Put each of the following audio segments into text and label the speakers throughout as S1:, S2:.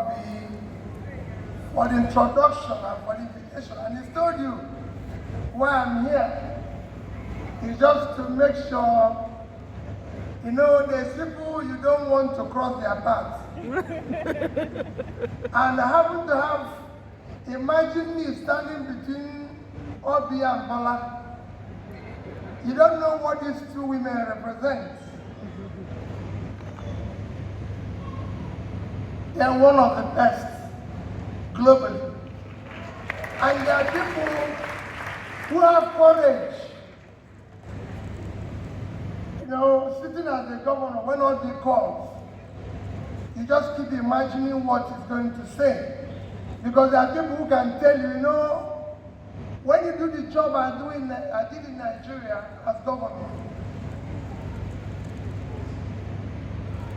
S1: Obi for the introduction and for the invitation. And he's told you why I'm here. It's just to make sure, you know, there's people you don't want to cross their paths. And I happen to have, imagine me standing between Obi and Bola. You don't know what these two women represent. They're one of the best globally. And they are people who have courage. You know, sitting as the governor, when Obi calls, you just keep imagining what he's going to say. Because there are people who can tell you, you know, when you do the job I did in Nigeria as governor,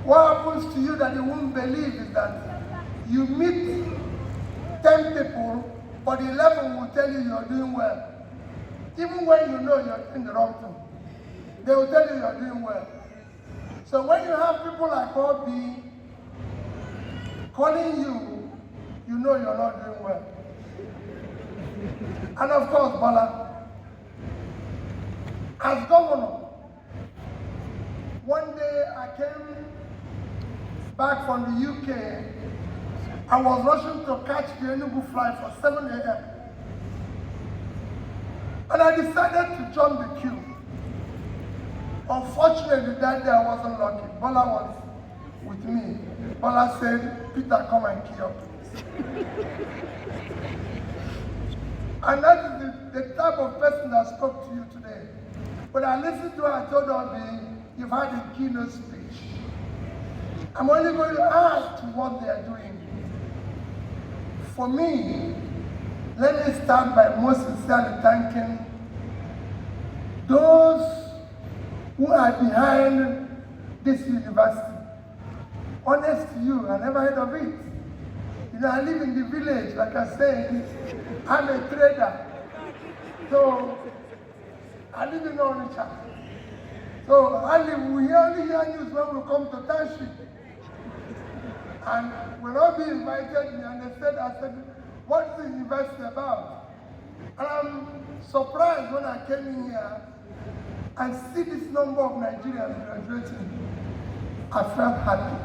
S1: what happens to you that you won't believe is that you meet 10 people, but 11 will tell you you're doing well. Even when you know you're doing the wrong thing, they will tell you you're doing well. So when you have people like Obi calling you, you know you're not doing well. And of course, Bola, as governor, one day I came back from the UK. I was rushing to catch the Enugu flight for 7 a.m. And I decided to jump the queue. Unfortunately, that day I wasn't lucky. Bola was with me. Bola said, Peter, come and queue up. And that is the type of person that spoke to you today. When I listened to her, I told Obi, you've had a keynote speech. I'm only going to add to what they are doing. For me, let me start by most sincerely thanking those who are behind this university. Honest to you, I never heard of it. You know, I live in the village, like I said, I'm a trader. So, I live in Onitsha. So, we only hear news when we come to township. And when Obi invited me and I said, what's the university about? And I'm surprised when I came in here and see this number of Nigerians graduating. I felt happy.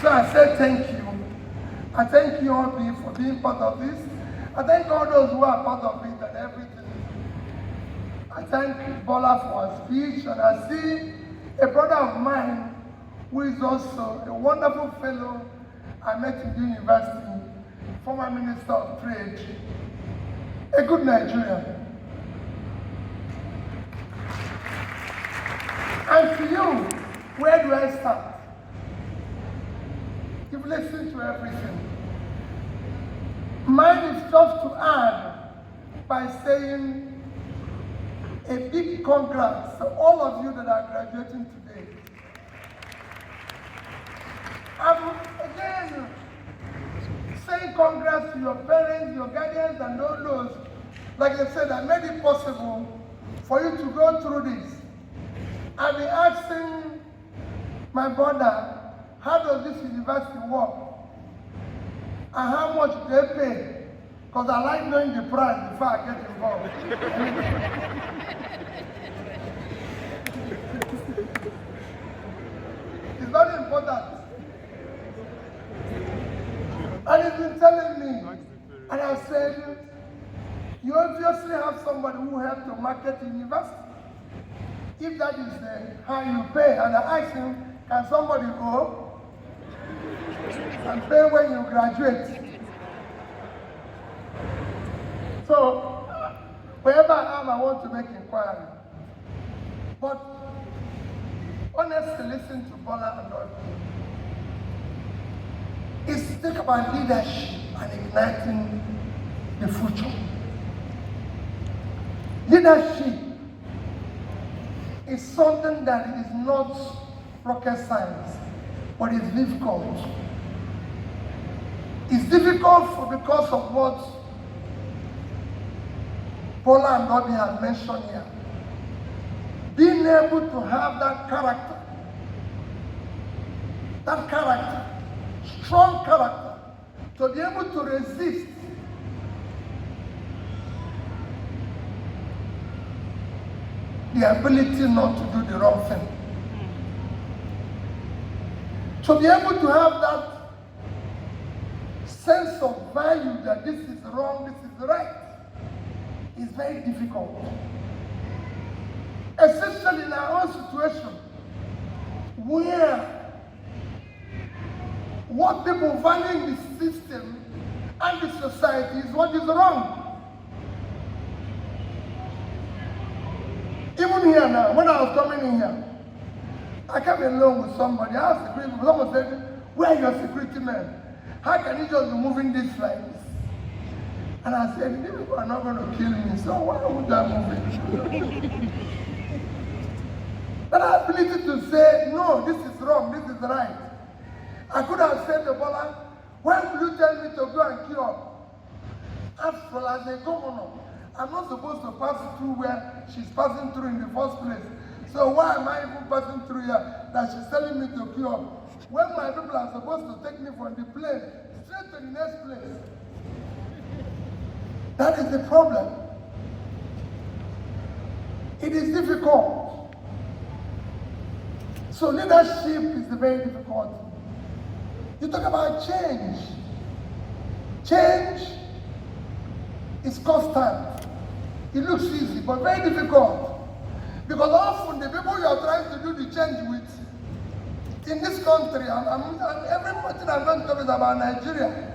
S1: So I said thank you. I thank you all for being part of this. I thank all those who are part of it and everything. I thank Bola for her speech, and I see a brother of mine who is also a wonderful fellow I met in the university, former Minister of Trade, a good Nigerian. And to you, where do I start? You've listened to everything. Mine is just to add by saying a big congrats to all of you that are graduating today. I'm again saying congrats to your parents, your guardians, and all those. Like I said, I made it possible for you to go through this. I've been asking my brother, how does this university work? And how much they pay? Because I like knowing the price before I get involved. It's very important. And he's been telling me, and I said, you obviously have somebody who helped to market the university. If that is how you pay, and I asked him, can somebody go and pay when you graduate? So, wherever I am, I want to make inquiry. But honestly, listen to Bola and Obi. It's think about leadership and igniting the future. Leadership is something that is not rocket science, but it's difficult. It's difficult because of what Bola and Obi have mentioned here. being able to have that character, strong character, to be able to resist the ability not to do the wrong thing. To be able to have that sense of value that this is wrong, this is right, is very difficult. Especially in our own situation, where what people value in the system and the society is what is wrong. Even here now, when I was coming in here, I came alone with somebody. I asked security, someone said, "Where are your security men? How can you just be moving this like this?" And I said, "These people are not going to kill me, so why would I move it?" That ability to say, "No, this is wrong, this is right." I could have said to Bola, "When will you tell me to go and queue up?" After all, as a governor, I'm not supposed to pass through where she's passing through in the first place. So why am I even passing through here that she's telling me to queue up? When my people are supposed to take me from the plane straight to the next place. That is the problem. It is difficult. So leadership is very difficult. You talk about change. Change is constant. It looks easy, but very difficult. Because often the people you are trying to do the change with in this country, and every thing I'm going to talk is about Nigeria,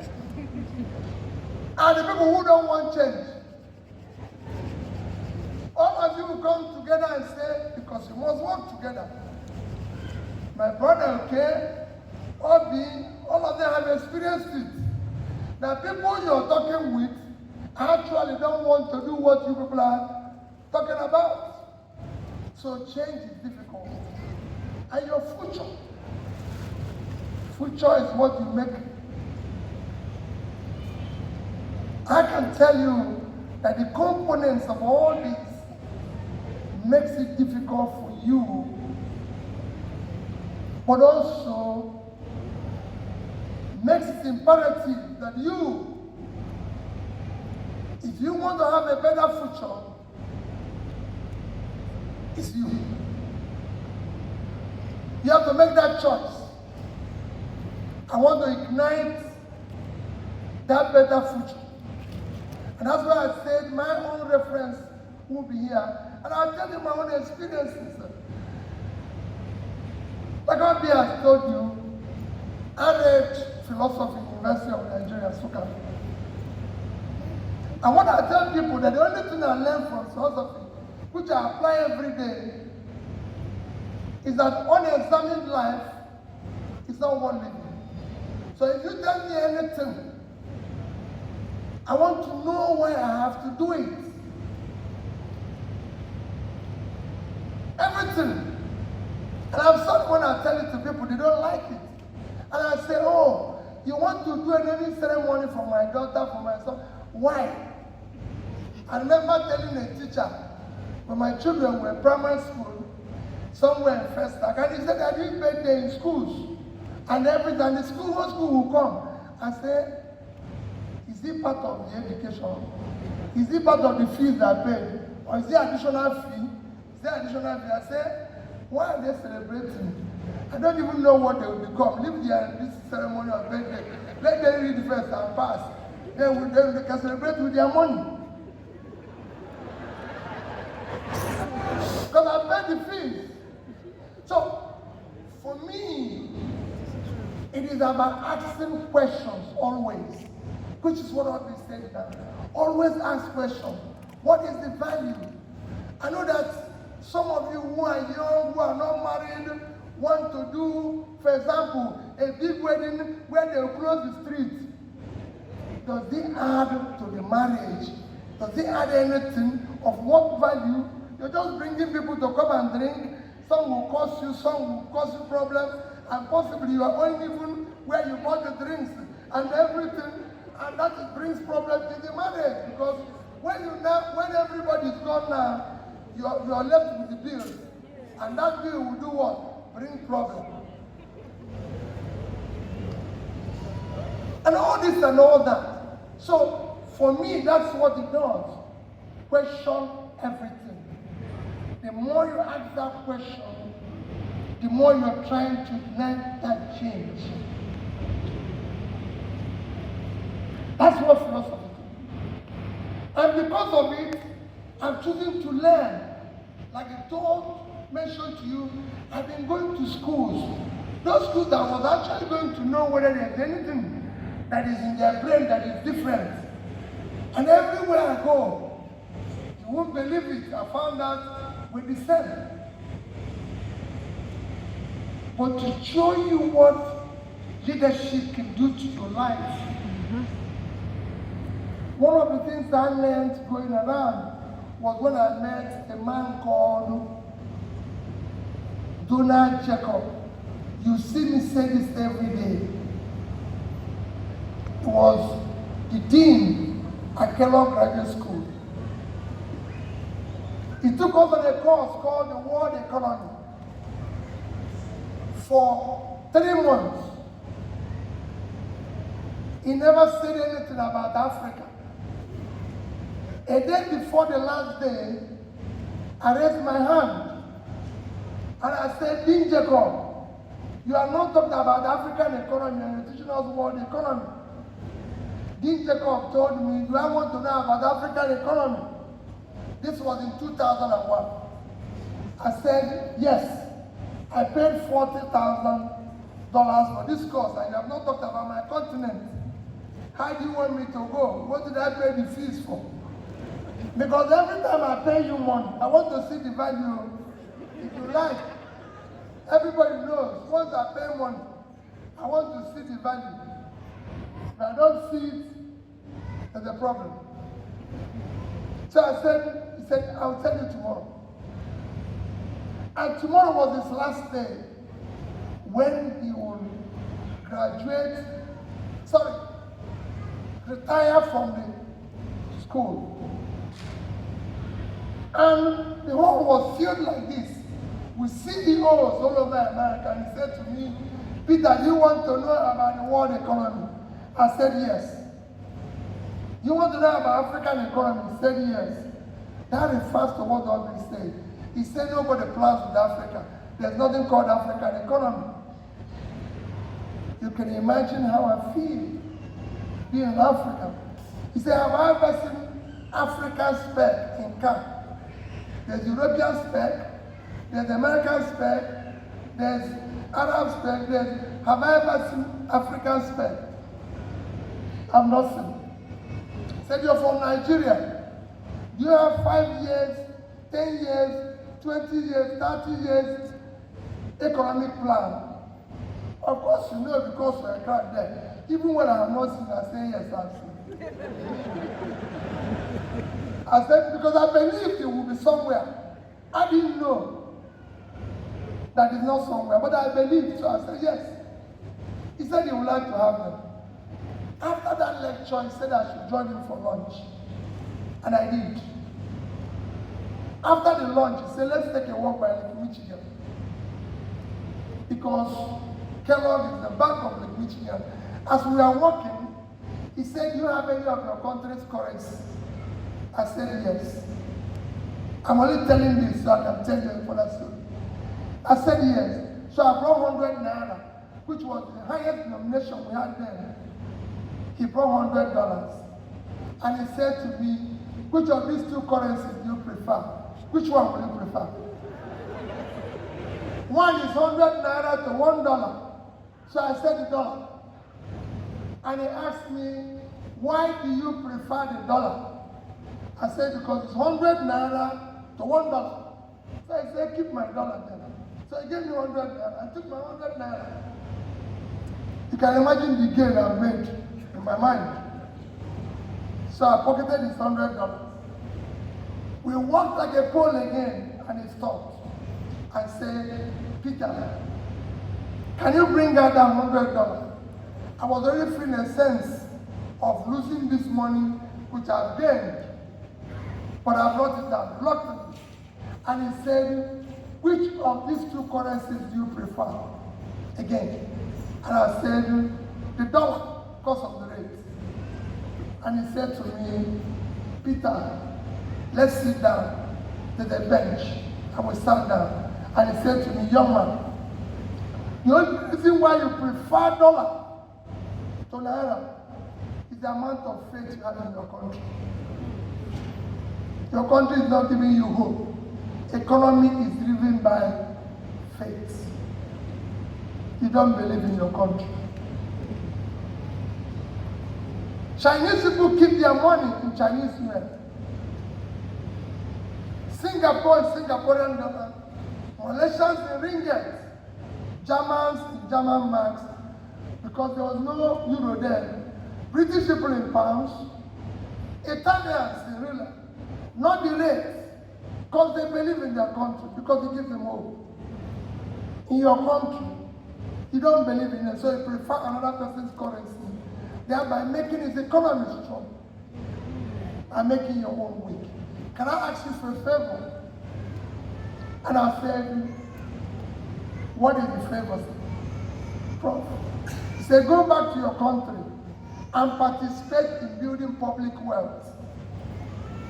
S1: are the people who don't want change. All of you will come together and say, because you must work together. My brother, okay, all of them have experienced it. The people you're talking with actually don't want to do what you people are talking about. So change is difficult. And your future is what you make. I can tell you that the components of all this makes it difficult for you, but also makes it imperative that you, if you want to have a better future, it's you. You have to make that choice. I want to ignite that better future. And that's why I said my own reference will be here. And I'll tell you my own experiences. Like what I has told you, I read philosophy in the University of Nigeria, Nsukka. And what I tell people that the only thing I learn from philosophy, which I apply every day, is that unexamined life is not one living. So if you tell me anything, I want to know why I have to do it. Everything. And I'm sorry when I tell it to people, they don't like it. And I say, "Oh, you want to do a naming ceremony for my daughter, for my son? Why?" I remember telling a teacher, when my children were in primary school, somewhere in first stack, and he said, "I do birthday in schools." And every time the whole school will come. I say, "Is it part of the education? Is it part of the fees I pay? Or is it additional fee? Is there additional fee?" I say, "Why are they celebrating? I don't even know what they will become. Leave this ceremony of birthday. Let them read first and pass. Then they can celebrate with their money." Because I paid the fees. So, for me, it is about asking questions always, which is what I've been saying now. Always ask questions. What is the value? I know that some of you who are young, who are not married, want to do, for example, a big wedding where they will close the street. Does it add to the marriage? Does it add anything of what value? You're just bringing people to come and drink. Some will cause you, some will cause you problems, and possibly you are going even where you bought the drinks and everything, and that brings problems in the marriage, because when everybody is gone now, you are left with the bills. And that bill will do what? Bring problem. And all this and all that. So, for me, that's what it does. Question everything. The more you ask that question, the more you're trying to let that change. That's what philosophy is. And because of it, I'm choosing to learn. Like I mentioned to you, I've been going to schools. Those schools that I was actually going to know whether there's anything that is in their brain that is different. And everywhere I go, you won't believe it, I found out with the same. But to show you what leadership can do to your life, one of the things I learned going around was when I met a man called Donald Jacob. You see me say this every day. He was the dean at Kellogg Graduate School. He took us on a course called the World Economy for 3 months. He never said anything about Africa. A day before the last day, I raised my hand and I said, Dean Jacob, you are not talking about African economy and you're teaching us world economy. Dean Jacob told me, do I want to know about African economy? This was in 2001. I said, yes. I paid $40,000 for this course and you have not talked about my continent. How do you want me to go? What did I pay the fees for? Because every time I pay you money, I want to see the value. If you like, everybody knows, once I pay money, I want to see the value. If I don't see it, there's a problem. So he said, I'll tell you tomorrow. And tomorrow was his last day when he will retire from the school. And the hall was filled like this with CEOs all over America. And he said to me, Peter, do you want to know about the world economy? I said, yes. You want to know about African economy? He said, yes. That refers to what God will say. He said nobody plans with Africa. There's nothing called African economy. You can imagine how I feel being in Africa. He said, have I ever seen African spec in camp? There's European spec, there's American spec, there's Arab spec, have I ever seen African spec? I've not seen. He said, you're from Nigeria. Do you have 5 years, 10 years, 20 years, 30 years economic plan? Of course you know because we're crowd there. Even when I have not seen, I say yes, I've seen. I said, because I believed it would be somewhere. I didn't know that it's not somewhere, but I believed, so I said yes. He said he would like to have them. After that lecture, he said I should join him for lunch. And I did. After the lunch, he said, let's take a walk by Lake Michigan. Because Kellogg is the back of Lake Michigan. As we were walking, he said, do you have any of your country's currency? I said, yes. I'm only telling this so I can tell you for that story. I said, yes. So I brought 100 naira, which was the highest denomination we had then. He brought $100. And he said to me, which of these two currencies do you prefer? Which one will you prefer? One is 100 naira to $1. So I said the dollar. And he asked me, why do you prefer the dollar? I said, because it's 100 naira to $1. So I said, keep my dollar there. So he gave me 100 naira. I took my 100 naira. You can imagine the gain I made in my mind. So I pocketed his $100. We walked like a pole again, and he stopped. I said, Peter, can you bring out that $100? I was already feeling a sense of losing this money, which I've gained. But I brought it down, locked it. And he said, which of these two currencies do you prefer? Again. And I said, the dollar, because of the rate. And he said to me, Peter, let's sit down to the bench. And we sat down. And he said to me, young man, the only reason why you prefer dollar to naira is the amount of faith you have in your country. Your country is not giving you hope. Economy is driven by faith. You don't believe in your country. Chinese people keep their money in Chinese yuan. Singapore is Singaporean dollar. Malaysians in ringgit. Germans in German marks. Because there was no euro then. British people in pounds. Italians in real. Not the rate. Because they believe in their country. Because it gives them hope. In your country, you don't believe in it. So you prefer another person's currency. Thereby making his economy strong. And making your own weak. Can I ask you for a favor? And I said, what is the favor? Prof. He said, go back to your country and participate in building public wealth.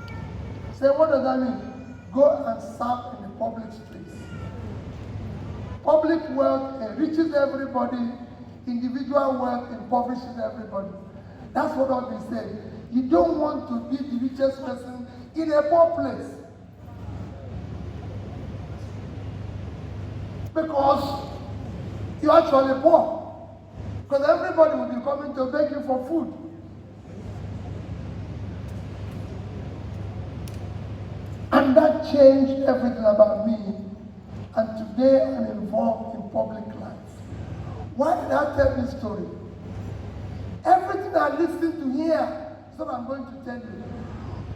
S1: He said, what does that mean? Go and serve in the public streets. Public wealth enriches everybody, individual wealth impoverishes everybody. That's what I've been saying. You don't want to be the richest person in a poor place. Because you're actually poor. Because everybody will be coming to beg you for food. And that changed everything about me. And today I'm involved in public life. Why did I tell this story? Everything I listen to here is what I'm going to tell you.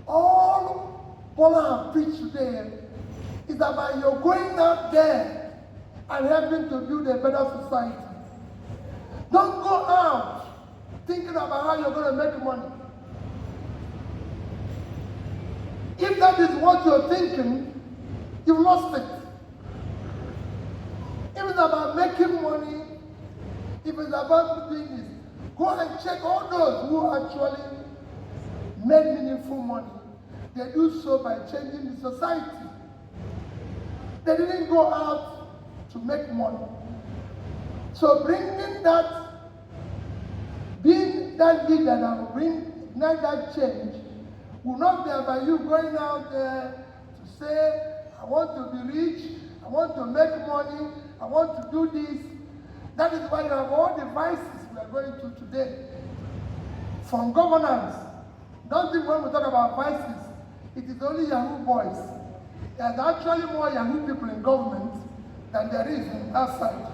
S1: All Paula has preached today is about you're going out there and helping to build a better society. Don't go out thinking about how you're going to make money. If that is what you're thinking, you've lost it. If it's about making money, if it's about doing this, go and check all those who actually made meaningful money. They do so by changing the society. They didn't go out to make money. So bringing that, being that leader that will ignite that change, will not be about you going out there to say, I want to be rich, I want to make money, I want to do this. That is why you have all the vices we are going to today. From governance. Don't think when we talk about vices, it is only Yahoo boys. There's actually more Yahoo people in government than there is in outside.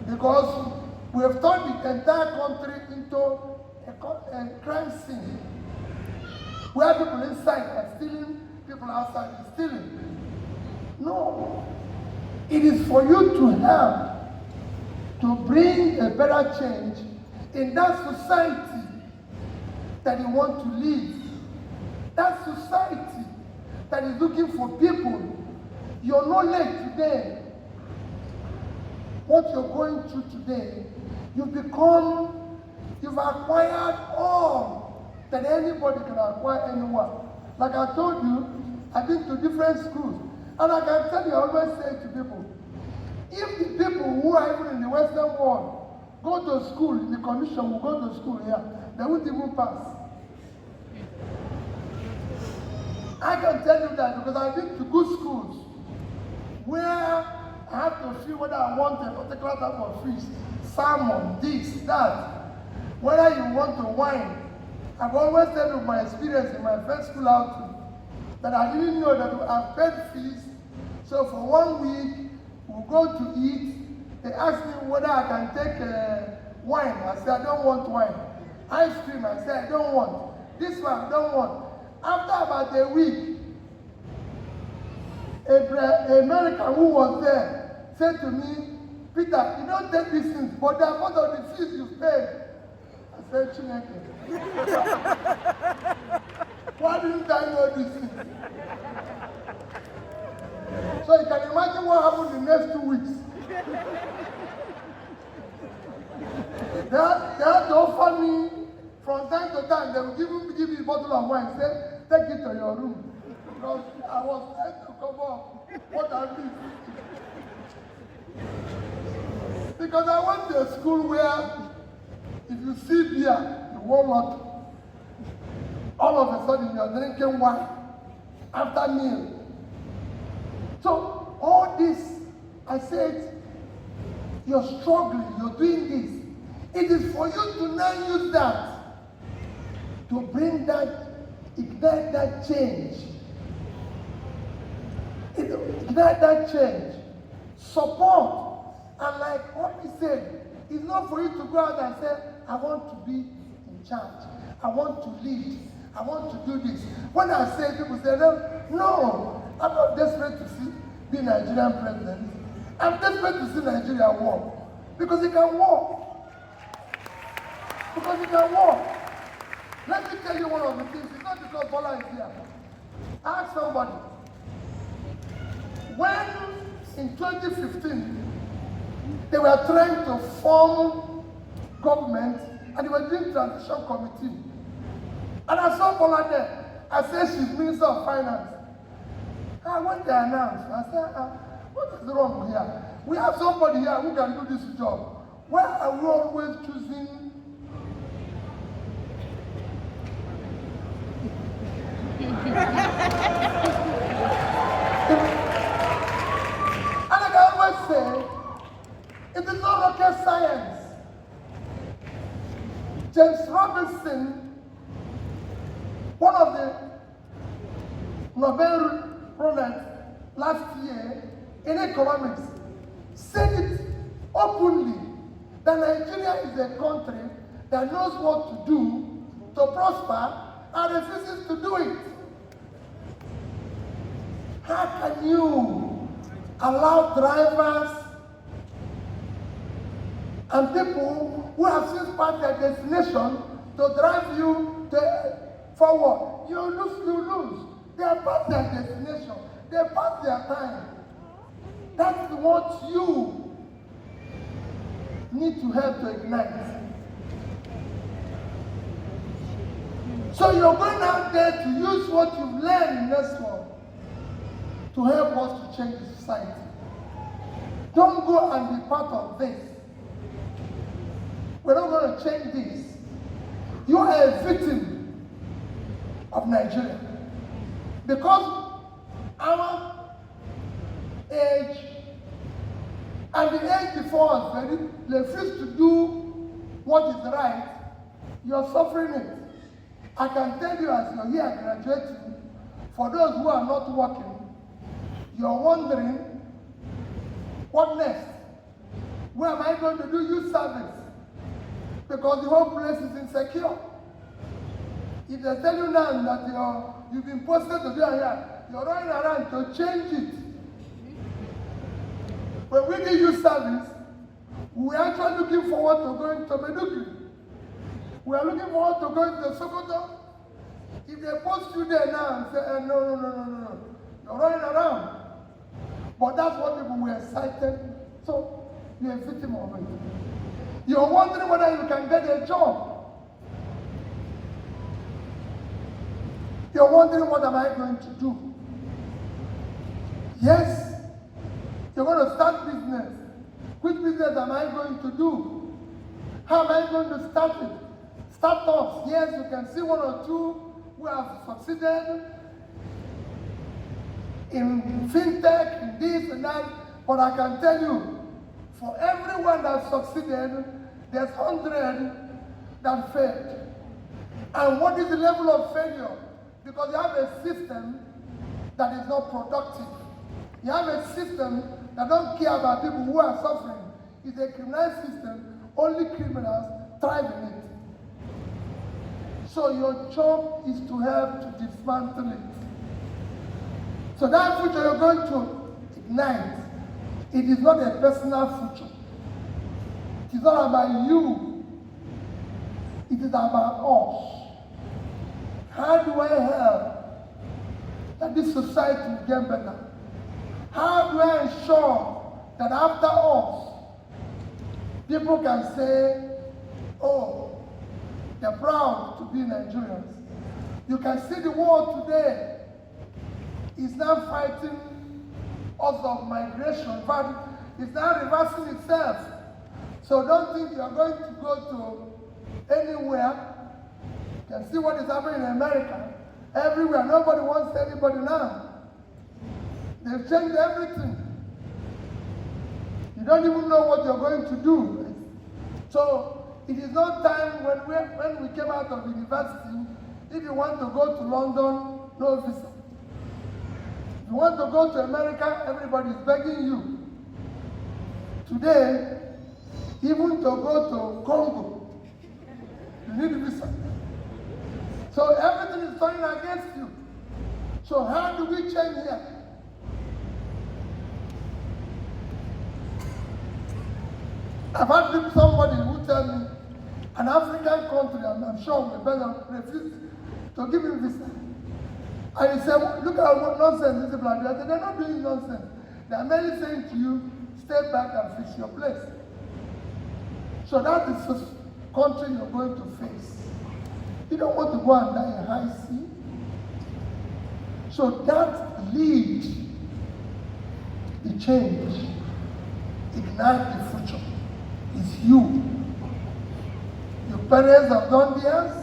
S1: Because we have turned the entire country into a crime scene. Where people inside are stealing, people outside are stealing. No. It is for you to help to bring a better change in that society that you want to live. That society that is looking for people. Your knowledge today, what you're going through today, you've acquired all that anybody can acquire anywhere. Like I told you, I've been to different schools. And I can tell you, I always say to people, if the people who are even in the Western world go to school, in the condition will go to school here, they won't even pass. I can tell you that because I've been to good schools where I have to feel whether I want a particular type of fish, salmon, this, that, whether you want to wine. I've always said with my experience in my first school outing that I didn't know that I paid fees. So for 1 week, we'll go to eat. They asked me whether I can take wine. I said, I don't want wine. Ice cream, I said, I don't want. This one, I don't want. After about a week, an American who was there said to me, Peter, you don't take these things, but they're part of the fees you paid. I said, Chineke. Why didn't I know these things? So you can imagine what happened in the next 2 weeks. They had to offer me from time to time. They will give me a bottle of wine. Say, take it to your room. Because I was trying to cover up what I missed. Because I went to a school where if you see beer, you won't lot. All of a sudden you're drinking wine after meal. So all this, I said, you're struggling, you're doing this. It is for you to now use that to bring that, ignite that change. Ignite that change. Support. And like what we said, it's not for you to go out and say, I want to be in charge. I want to lead. I want to do this. When I say, people say, no, I'm not desperate to be Nigerian president. I'm desperate to see Nigeria walk. Because it can walk. Because it can walk. Let me tell you one of the things. It's not because Bola is here. Ask somebody. When in 2015, they were trying to form government and they were doing transition committee. And I saw Bola there. I said, she's Minister of Finance. And when they announced, I said, what is wrong here? We have somebody here who can do this job. Why are we always choosing? And like I always say, it is not rocket science. James Robinson, one of the Nobel laureates last year in economics, said it openly that Nigeria is a country that knows what to do to prosper and refuses to do it. How can you allow drivers and people who have since passed their destination to drive you forward? You lose. They have passed their destination. They have passed their time. That's what you need to help to ignite. So you're going out there to use what you've learned in Nexford to help us to change the society. Don't go and be part of this. We're not going to change this. You are a victim of Nigeria. Because our age and the age before us they refuse to do what is right, you're suffering it. I can tell you as you're here graduating, for those who are not working, you're wondering, what next? Where am I going to do youth service? Because the whole place is insecure. If they tell you now that you've been posted to do here, you're running around to change it. When we do youth service, we are actually looking forward to going to Medugri. We are looking forward to going to Sokoto. If they post you there now and say, no, you're running around. But that's what people were excited. So you're a victim of it. You're wondering whether you can get a job. You're wondering, what am I going to do? Yes, you're going to start business. Which business am I going to do? How am I going to start it? Startups, yes, you can see one or two who have succeeded in fintech, in this and that, but I can tell you, for everyone that succeeded, there's 100 that failed. And what is the level of failure? Because you have a system that is not productive. You have a system that don't care about people who are suffering. It's a criminal system, only criminals thrive in it. So your job is to help to dismantle it. So that future you're going to ignite, it is not a personal future. It is not about you. It is about us. How do I help that this society will get better? How do I ensure that after us, people can say, oh, they're proud to be Nigerians? You can see the world today is now fighting us of migration, but it's now reversing itself. So don't think you're going to go to anywhere. You can see what is happening in America. Everywhere, nobody wants anybody now. They've changed everything. You don't even know what you're going to do. So it is not time when we came out of university, if you want to go to London, no visa. If you want to go to America, everybody is begging you. Today, even to go to Congo, you need a visa. So everything is turning against you. So how do we change here? I've had somebody who tell me an African country, and I'm sure we better refuse to give him visa. And he said, look at what nonsense these people are doing. I said, they're not doing nonsense. They're merely saying to you, stay back and fix your place. So that is the country you're going to face. You don't want to go and die in high sea. So that leads the change, ignite the future. It's you. Your parents have done theirs.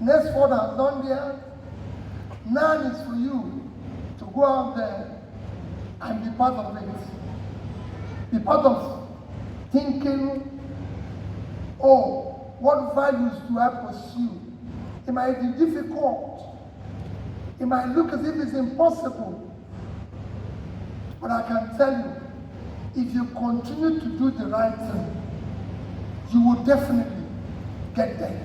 S1: Nexford has done theirs. Now it's for you to go out there and be part of it. Be part of thinking, oh, what values do I pursue? It might be difficult. It might look as if it's impossible. But I can tell you, if you continue to do the right thing, you will definitely get there.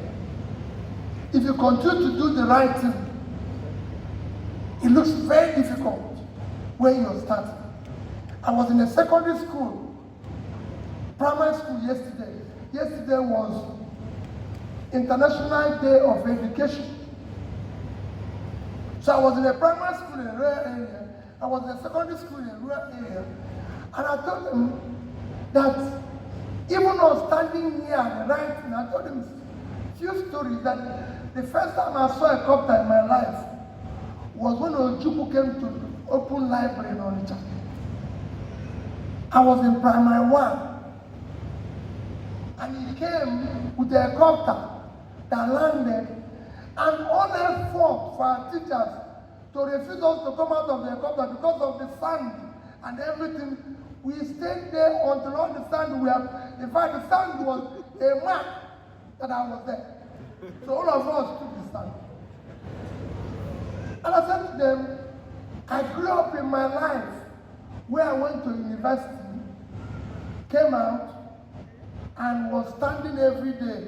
S1: If you continue to do the right thing, it looks very difficult when you're starting. I was in a secondary school, primary school yesterday. Yesterday was International Day of Education. So I was in a primary school in a rural area. I was in a secondary school in a rural area. And I told them that even on standing here and writing, I told them a few stories that the first time I saw a copter in my life was when Ojukwu came to open library in Onitsha. I was in primary 1. And he came with a copter that landed, and all effort for our teachers to refuse us to come out of the helicopter because of the sand and everything. We stayed there until all the sand we have. In fact, the sand was a mark that I was there. So all of us took the sand. And I said to them, I grew up in my life where I went to university, came out, and was standing every day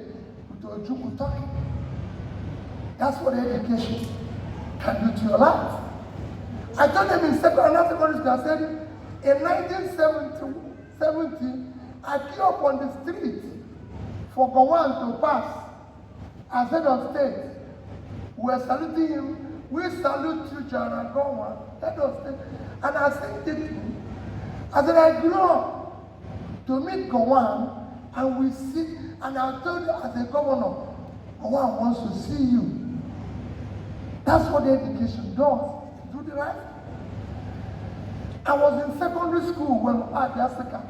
S1: with Ojukwu talking. That's what education can do to your life. I told them in secondary school, I said, in 1970, I queued up on the street for Gowon to pass as head of state. We were saluting him. We salute you, General Gowon, head of state. And I said to him, I said, I grew up to meet Gowon, and we see, and I told you as a governor, Gowon wants to see you. That's what education does. Do the right. I was in secondary school when Africa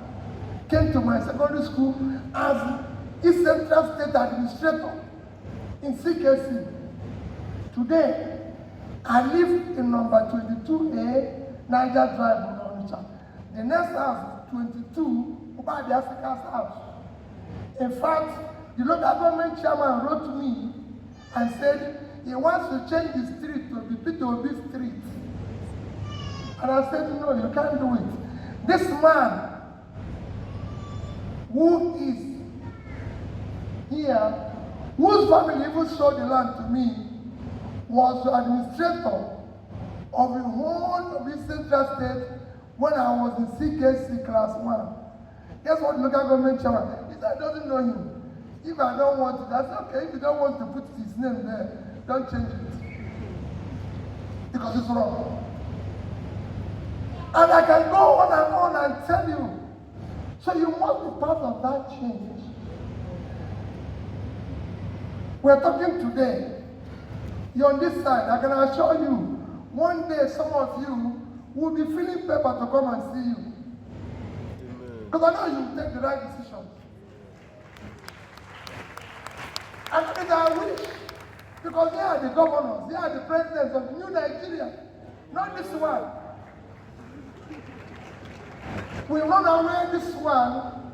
S1: came to my secondary school as East Central State Administrator in CKC. Today, I live in number 22A, Niger Drive in Onitsha. The next house is 22, about the Africa's house. In fact, the local government chairman wrote to me and said he wants to change the street to the P2B Street. And I said, no, you can't do it. This man who is here, whose family even sold the land to me, was the administrator of the whole of East Central State when I was in CKC class 1. Guess what the local government chairman? He said, I doesn't know him. If I don't want it, that's okay. If you don't want to put his name there, don't change it. Because it's wrong. And I can go on and tell you. So you must be part of that change. We're talking today. You're on this side. I can assure you, one day some of you will be feeling paper to come and see you. Because I know you take the right decision. And it is our wish. Because they are the governors, they are the presidents of the new Nigeria. Not this one. We run away this one.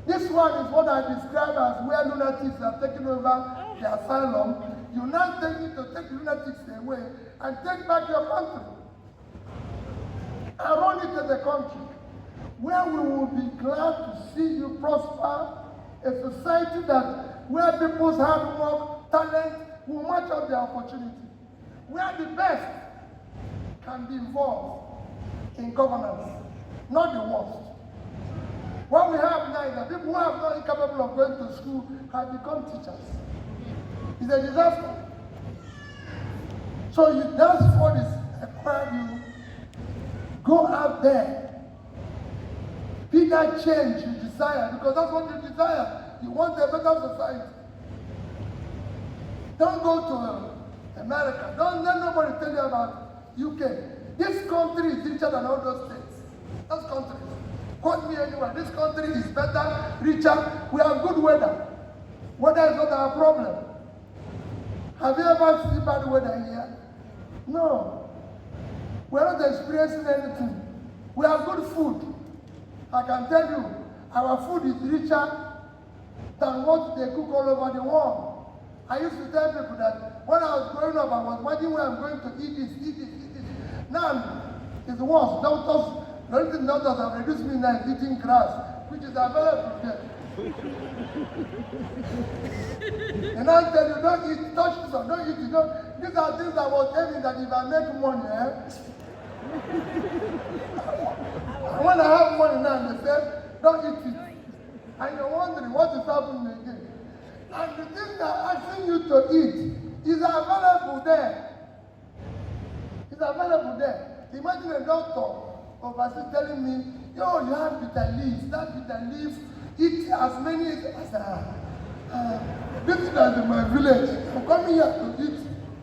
S1: This one is what I describe as where lunatics are taking over the asylum. You now take it to take lunatics away and take back your country. And run it as a country where we will be glad to see you prosper, a society that where people's hard work, talent will match up their opportunity, where the best can be involved in governance, not the worst. What we have now is that people who are not incapable of going to school have become teachers. It's a disaster. So that's what is required you. Go out there. Be that change you desire, because that's what you desire. You want a better society. Don't go to America. Don't let nobody tell you about UK. This country is richer than all those states. Those countries. Quote me anywhere. This country is better, richer. We have good weather. Weather is not our problem. Have you ever seen bad weather here? No. We're not experiencing anything. We have good food. I can tell you, our food is richer than what they cook all over the world. I used to tell people that when I was growing up, I was wondering where I'm going to eat this, eat this, eat this. Now, it's worse. Doctors, the only thing doctors have reduced me now is eating grass, which is available there. And I tell you, don't eat, touch this or don't eat it. These are things that will tell me that if I make money, and when I have money now, they say, don't eat it. And you're wondering what is happening again. And the thing that I'm asking you to eat is available there. It's available there. Imagine a doctor overseas telling me, yo, you have bitter leaves. That bitter leaf, eat as many as this is in my village. I'm coming here to eat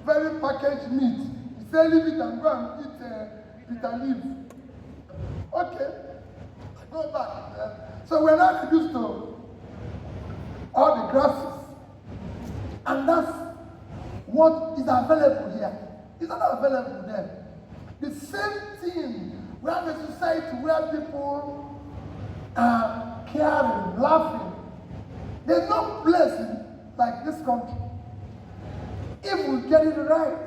S1: very packaged meat. He said, leave it and go and eat bitter leaf. Okay, I go back. So we're not reduced to all the grasses. And that's what is available here. It's not available there. The same thing. We have a society where people are caring, laughing. There's no place like this country if we get it right.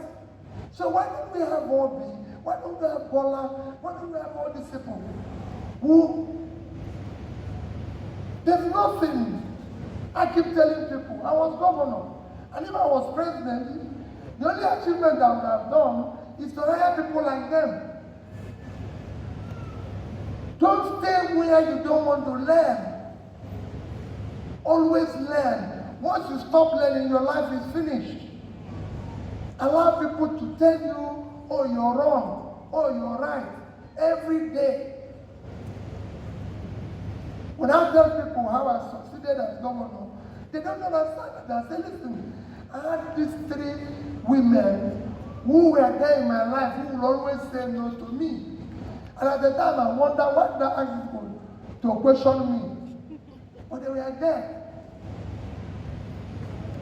S1: So why don't we have Obi? Why don't we have Bola? Why don't we have all these people who there's nothing. I keep telling people, I was governor, and if I was president, the only achievement I would have done is to hire people like them. Don't stay where you don't want to learn. Always learn. Once you stop learning, your life is finished. Allow people to tell you, oh, you're wrong, oh, you're right, every day. When I tell people how I succeeded as governor, they don't understand that. I say, listen, I had these 3 women who were there in my life who will always say no to me. And at the time, I wonder why they ask people to question me. But they were there.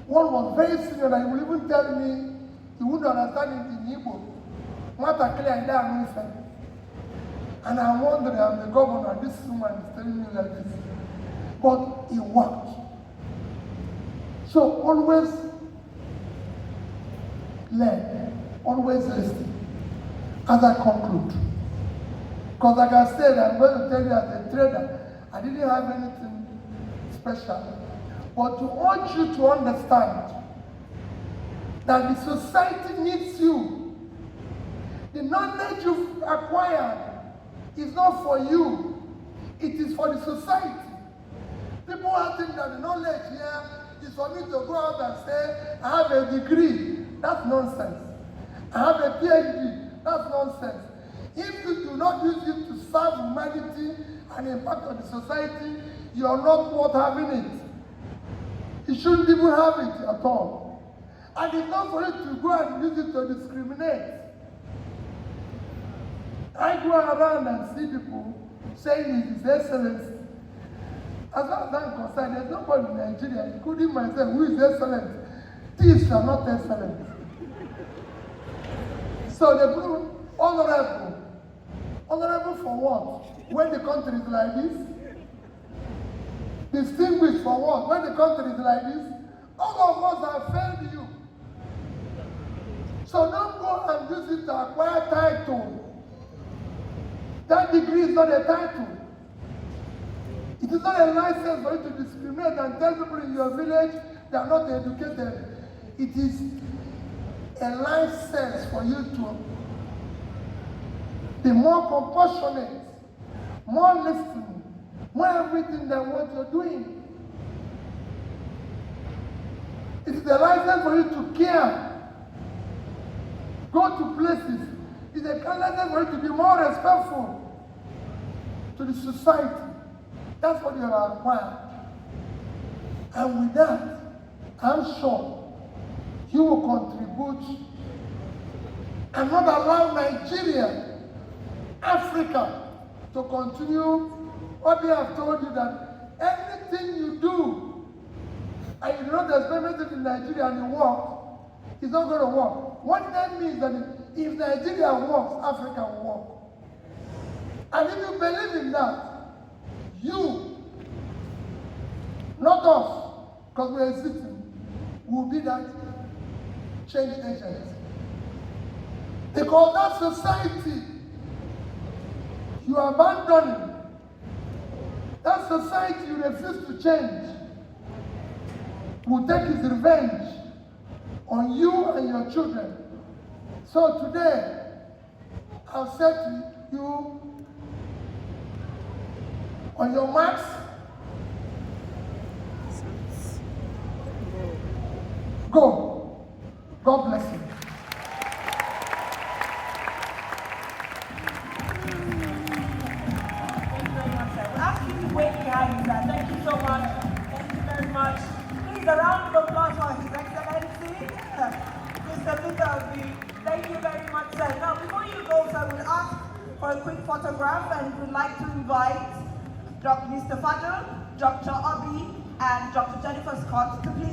S1: One was very senior, and he would even tell me he wouldn't understand it in Igbo. And I'm wondering, I'm the governor, this woman is telling me like this. But it worked. So always learn, always listen. As I conclude, because like I said, I'm going to tell you as a trader, I didn't have anything special. But to urge you to understand that the society needs you. The knowledge you've acquired is not for you. It is for the society. People are thinking that the knowledge here is for me to go out and say, I have a degree. That's nonsense. I have a PhD. That's nonsense. If you do not use it to serve humanity and impact on the society, you are not worth having it. You shouldn't even have it at all. And it's not for you to go and use it to discriminate. I go around and see people saying His Excellency. As far as I'm concerned, there's nobody in Nigeria, including myself, who is excellent. Thieves are not excellent. So they put honorable. Honorable for what? When the country is like this? Distinguished for what? When the country is like this? All of us have failed you. So don't go and use it to acquire title. That degree is not a title. It is not a license for you to discriminate and tell people in your village they are not educated. It is a license for you to be more compassionate, more listening, more everything than what you're doing. It is a license for you to care, go to places. It's a license for you to be more respectful to the society. That's what you have acquired. And with that, I'm sure you will contribute and not allow Nigeria, Africa, to continue what they have told you that everything you do and you do not experiment it in Nigeria and it works, it's not going to work. What that means that if Nigeria works, Africa will work. And if you believe in that, you, not us, because we are existing, will be that change agent. Because that society you abandon, that society you refuse to change, will take its revenge on you and your children. So today, I'll say to you, on your marks, go. God bless you.
S2: Wait behind that. Thank you so much. Thank you very much. Please, a round of applause for His Excellency, Mr. Peter Obi. Thank you very much, sir. Now, before you go, sir, we'll ask for a quick photograph and we'd like to invite Mr. Fadl, Dr. Obi, and Dr. Jennifer Scott to please